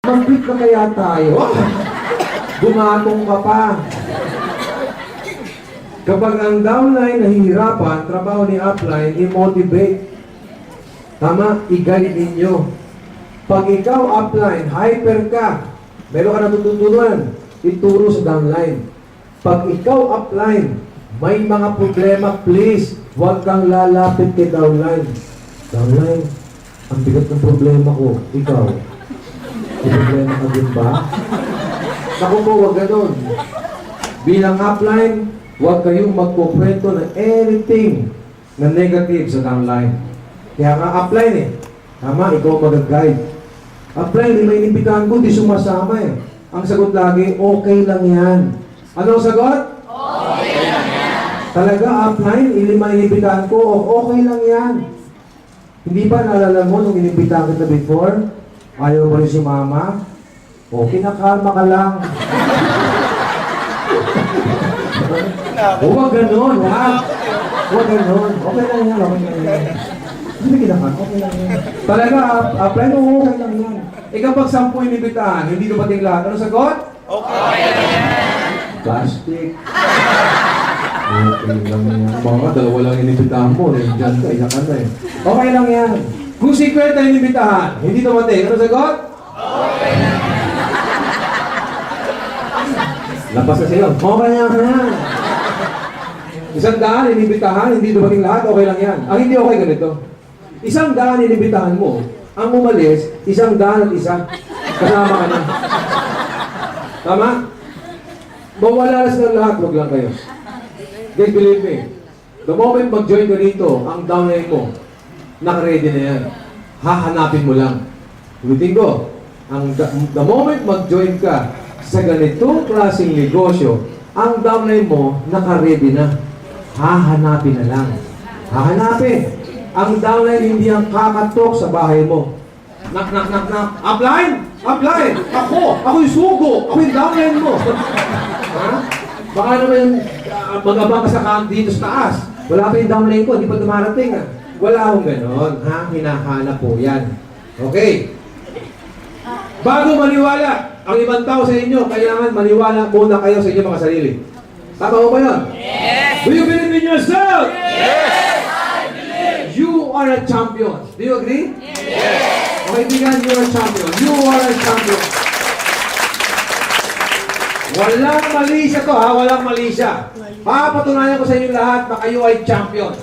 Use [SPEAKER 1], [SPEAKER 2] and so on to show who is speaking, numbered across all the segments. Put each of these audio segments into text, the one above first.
[SPEAKER 1] Mag-quit na kaya tayo? Gumatong ka pa. Kapag ang downline nahihirapan, trabaho ni upline, i-motivate. Tama, i-guide ninyo. Pag ikaw upline, hyper ka, meron ka natututunan, ituro sa downline. Pag ikaw upline, may mga problema, please, huwag kang lalapit kay downline. Downline, ang bigat ng problema ko, ikaw. May problema ka din ba? Naku po, huwag ganun. Bilang upline, huwag kayong magkukwento ng anything na negative sa downline. Kaya nga upline eh. Tama, ikaw mag-guide. Upline, may inimbitahan ko, di sumasama eh. Ang sagot lagi, okay lang yan. Ano ang sagot? Okay lang yan. Talaga, upline, may inimbitahan ko, okay lang yan. Hindi ba naalala mo nung inimbitahan kita before? Ayaw mo rin si mama? O, kinakalma ka lang. Huwag ganun, ha? Huwag ganun. Okay lang yan, okay lang yan. Hindi kinakalma, okay lang yan. Talaga, apply mo, okay lang yan. Ikaw pag 10 inibitahan, hindi dumating lahat. Ano sagot? Okay lang yan. Plastic. Okay lang yan. Mga dalawa lang inibitahan mo, nandiyan ka, iyak ka na eh. Okay lang yan. Kung 50 inibitahan, hindi dumating. Ano sagot? Okay lang yan. Lapas na sa'yo. Okay lang yan. 100 inibitahan, hindi dumating lahat, okay lang yan. Ang hindi okay ganito. 100 inibitahan mo, ang umalis, 100 at isa. Kasama ka na. Tama? Mawala na silang lahat, huwag lang kayo. Guys, believe me, the moment mag-join ka dito, ang downline mo, naka-ready na yan. Hahanapin mo lang. Ulitin ko, the moment mag-join ka sa ganitong klaseng negosyo, ang downline mo, naka-ready na. Hahanapin na lang. Hahanapin. Ang downline hindi ang kakatok sa bahay mo. Knock, knock, knock, knock. Upline! Upline! Ako yung sugo! Ako yung downline mo! Ha? Baka naman mag-abang ka sa dito sa taas. Wala pa yung downline ko, hindi pa dumarating. Ha? Wala akong ganon. Ha? Hinahanap po yan. Okay. Bago maniwala, ang ibang tao sa inyo, kailangan maniwala muna kayo sa inyong mga sarili. Tama ko ba yun? Yes! Do you believe in yourself? Yes! I believe! You are a champion. Do you agree? Yes! Okay, bigan, you are a champion. You are a champion. Walang mali siya to, ha? Walang mali siya. Papatunayan ko sa inyo lahat na kayo ay champion.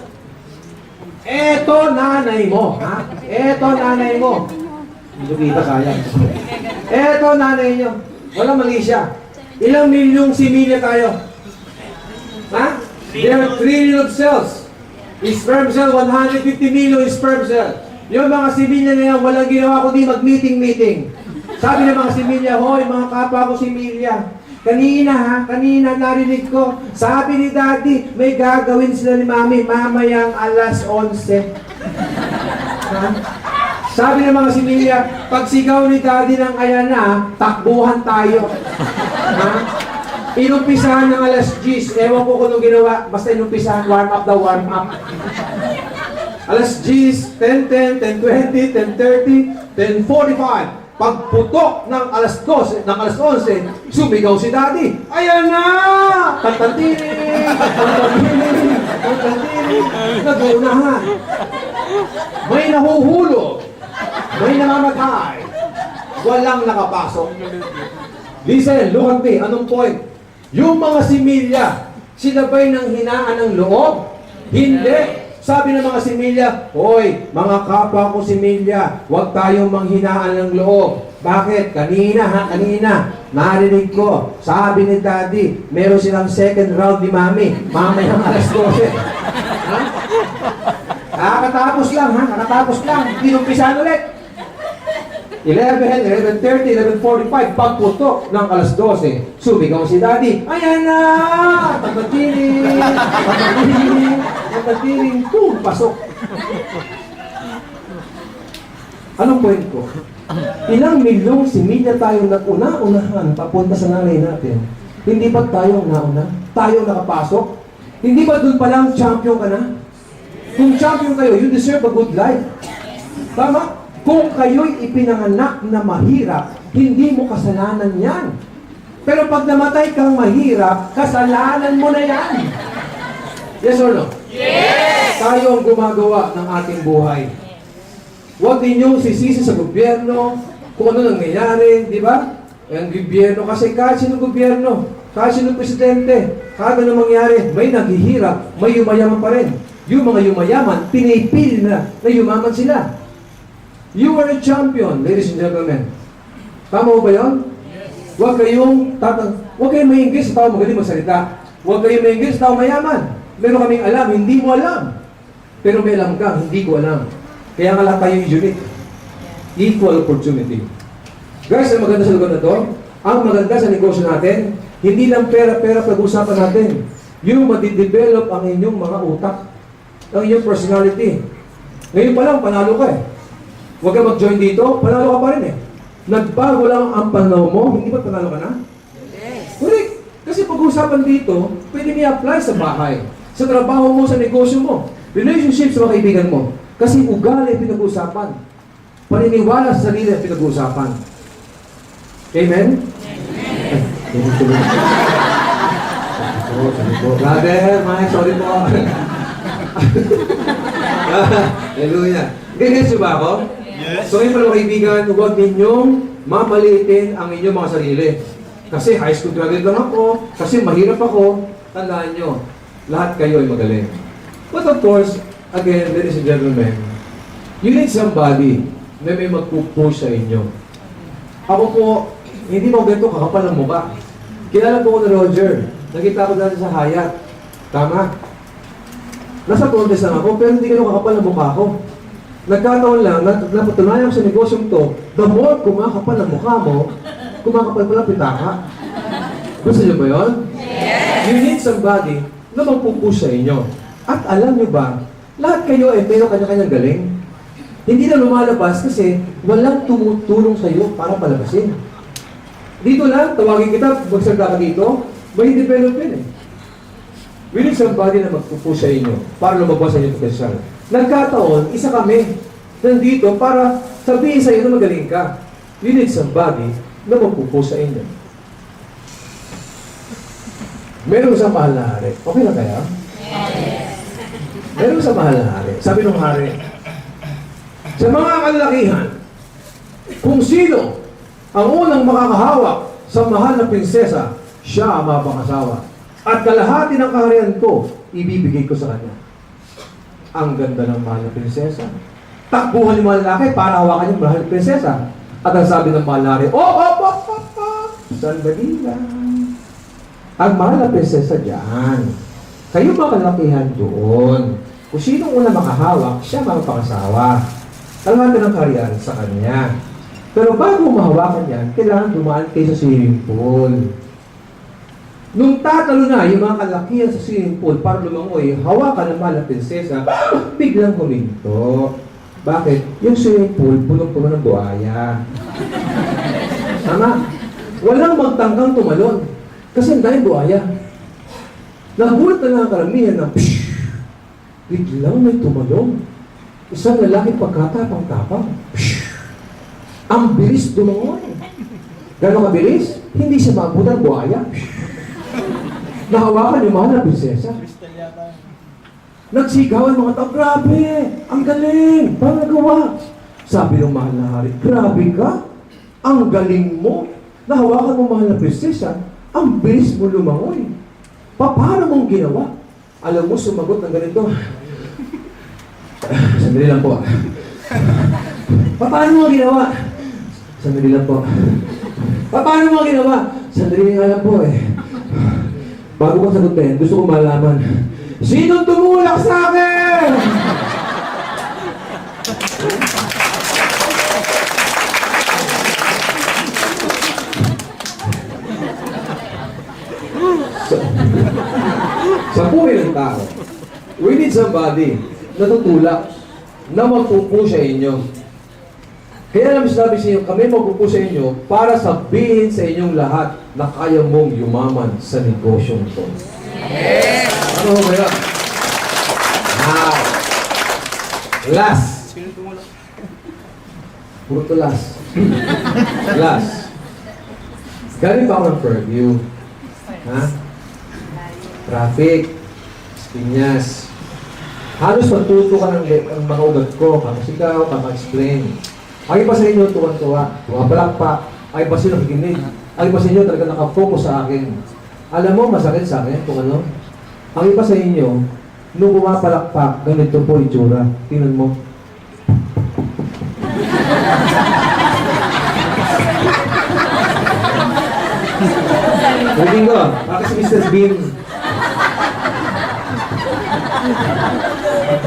[SPEAKER 1] Eto nanay mo, ha? Eto nanay mo. Hindi ko kita, sayang. Eto nanay nyo. Walang mali siya. Ilang milyong similya tayo? Ha? There are 3 million cells. Sperm cell, 150 million sperm cell. Yung mga similya na yan, walang ginawa kundi mag-meeting. Sabi ng mga similya, hoy, mga kapwa ko similya. Kanina narinig ko, sabi ni Daddy, may gagawin sila ni Mami mamayang alas 11. Ha? Sabi ng mga similya, pag sigaw ni Daddy ng ayan na, takbuhan tayo. Ha? Inumpisahan ng alas 10. Ewan ko kung anong ginawa. Basta inumpisahan, warm up daw, warm up. Alas 10, 10:10, 10:20, 10:30, 10:45. Pagputok ng alas 12, ng alas 11, sumigaw si Daddy. Ayan na! Tantantining! Tantantining! Tantantining! Nagunahan. May nahuhulog. May namamatay. Walang nakapasok. Listen, look at me. Anong point? Yung mga similya, sila ba'y nanghinaan ng loob? Hindi. Sabi ng mga similya, hoy, mga kapwa ko similya, huwag tayong manghinaan ng loob. Bakit? Kanina, narinig ko, sabi ni Daddy, meron silang second round ni Mami, mamayang alas 12. Ha? Nakatapos lang, pinumpisahan ulit. 11, 11:30, 11:45, pagputok ng alas 12, sumigaw si Daddy, ayan na! Pagkatiling, pasok. Anong point ko? Ilang milyong similya tayong nag-una-unahan papunta sa nanay natin. Hindi ba tayong nauna? Tayong nakapasok? Hindi ba doon palang champion ka na? Kung champion kayo, you deserve a good life. Tama? Kung kayo'y ipinanganak na mahirap, Hindi mo kasalanan yan. Pero pag namatay kang mahirap, kasalanan mo na yan. Yes or no? Yes! Tayo ang gumagawa ng ating buhay. Huwag ninyong sisisi sa gobyerno kung ano nangyayari, di ba? Ang gobyerno, kasi kahit sinong gobyerno, kahit sinong presidente, kahit ano mangyari, may naghihirap, may yumayaman pa rin. Yung mga yumayaman, pinipili na yumaman sila. You are a champion, ladies and gentlemen. Tama ba yun? Huwag kayong maingis sa tao magaling magsalita. Huwag kayong maingis sa tao mayaman. Meron kaming alam, hindi mo alam. Pero may alam ka, hindi ko alam. Kaya nga lahat tayo unique. Equal opportunity. Guys, ang maganda sa lugar na to, ang maganda sa negosyo natin, hindi lang pera-pera pag-usapan natin. Yung madidevelop ang inyong mga utak, ang inyong personality. Ngayon pa lang, panalo ka eh. Huwag ka mag-join dito, panalo ka pa rin eh. Nagbago lang ang pananaw mo, hindi ba panalo ka na? Yes. Correct. Kasi pag-usapan dito, pwede i-apply sa bahay, sa trabaho mo, sa negosyo mo, relationships sa mga kaibigan mo. Kasi ugali pinag-usapan. Paniniwala sa sarili ang pinag-usapan. Amen? Amen. Brother, Mike, sorry po. Hallelujah. Ganyan ba ako? Yes. So ngayon mga kaibigan, huwag ninyong mamaliitin ang inyong mga sarili. Kasi high school graduate lang ako, kasi mahirap ako, tandaan nyo, lahat kayo ay magaling. But of course, again, ladies and gentlemen, you need somebody na may magpupush sa inyo. Ako po, hindi mo ganito kakapal ng mukha. Kilala po ko ni Roger. Nakita ko dati sa Hayat. Tama? Nasa contest lang ako, pero hindi ganito kakapal ng mukha ko. Nagkataon lang, napatunayan ko sa negosyong to, the more kumakapal ang mukha mo, kumakapal pala pitaka. Gusto niyo ba yun? Yes! You need somebody na magpupush sa inyo. At alam niyo ba, lahat kayo ay meron kanya-kanyang galing. Hindi na lumalabas kasi walang tumutulong sa iyo para palabasin. Dito lang, tawagin kita, magsalita ka dito, may develop yun eh. We need somebody na magpupush sa inyo para lumabas sa inyo potential. Nagkataon, isa kami nandito para sabihin sa iyo na magaling ka. You need somebody na magpupush sa inyo. Meron sa mahal na hari. Okay na kaya? Yes. Meron sa mahal na hari. Sabi ng hari, sa mga kalalakihan, kung sino ang unang makakahawak sa mahal na prinsesa, siya ang mapangasawa. At kalahati ng kaharian ko, ibibigay ko sa kanya. Ang ganda ng mahal na prinsesa. Takbuhan yung mga lalaki para hawakan yung mahal na prinsesa. At ang sabi ng mahal na hari, sandali lang. Ang mahal na prinsesa dyan. Kayo mga kalakihan doon. Kung sino una makahawak, siya mapapangasawa. Kalahati ng kaharian sa kanya. Pero bago mahawakan yan, kailangan dumaan kayo sa swimming pool. Nung tatalo na yung mga kalakihan sa swimming pool para lumangoy, hawakan ng mahal na prinsesa, biglang huminto. Bakit? Yung swimming pool, punong-puno ng buhaya. Tama? Walang magtanggang tumalon. Kasi ang dahil buhaya. Nagulat na lang ang karamihan na, biglang may tumalon. Isang lalaki pagkatapang-tapang. Ang bilis dumangoy. Gano'ng kabilis? Hindi siya mabutan buhaya. Nahawakan yung mahal na prinsesa. Nagsigawan mga tao, grabe! Ang galing! Paano nagawa? Sabi ng mahal na hari, grabe ka! Ang galing mo! Nahawakan mo mahal na prinsesa, ang bilis mo lumangoy. Paano mong ginawa? Alam mo, sumagot ng ganito. Sandali lang po. Paano mo ginawa? Sandali lang po. Paano mo ginawa? Sandali nga lang po eh. Bago ko sagutin, gusto ko malaman, sino tumulak sa akin? Sa buhay ng tao, we need somebody na tutulak, na magpupush sa inyo. Kaya namin sinabi sa inyo, kami magpupush sa inyo para sabihin sa inyong lahat na kaya mong yumaman sa negosyong ito. Yes! Ano ba yun? Now, last. Puro to last. Last. Galing pa ako ng Fairview. Ha? Traffic. Pinyas. Halos matuto ka ng mga ugat ko. Kakasigaw, kaka-explain. Ay pa sa inyo, tuwan-tuwa. Pumapalakpak. Ay pa sila nakikinig. Ay pa sa inyo, talaga nakafocus sa akin. Alam mo, masakit sa akin kung ano. Ang iba sa inyo, nung pumapalakpak, ganito po itsura. Tingnan mo. Ulitin ko, bakit si Mr. Bean?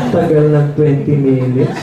[SPEAKER 1] Tagal ng 20 minutes.